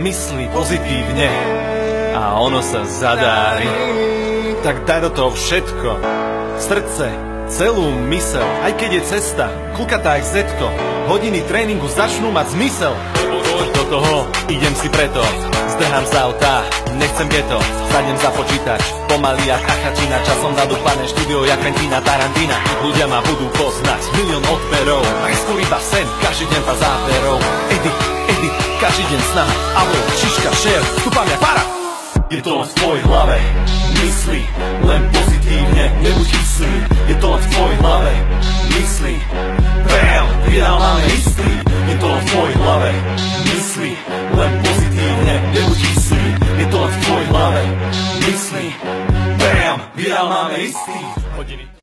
myslí pozitívne a ono sa zadári. Tak daj do toho všetko, srdce, celú myseľ, aj keď je cesta klukatá jak zetko, hodiny tréningu začnú mať zmysel. Do toho idem si preto, zdrhám z auta, nechcem geto, sadnem za počítač, pomaly jak achačina, časom nadúpané štúdio jak Quentina Tarantina. Ľudia ma budú poznať, milión odberov, aj skôr iba sen, každý deň pár záberov. Edit, každý deň snaha, alo, šiška, šér, stúpam jak para. Je to len v tvojej hlave, myslí len pozitívne, nebuď kyslý. Je to len v tvojej hlave, myslí, bam, vydal máme istý. Je to len v tvojej hlave, myslí len pozitívne, nebuď kyslý. Je to len v tvojej hlave, myslí, bam, vydal máme istý. Hodiny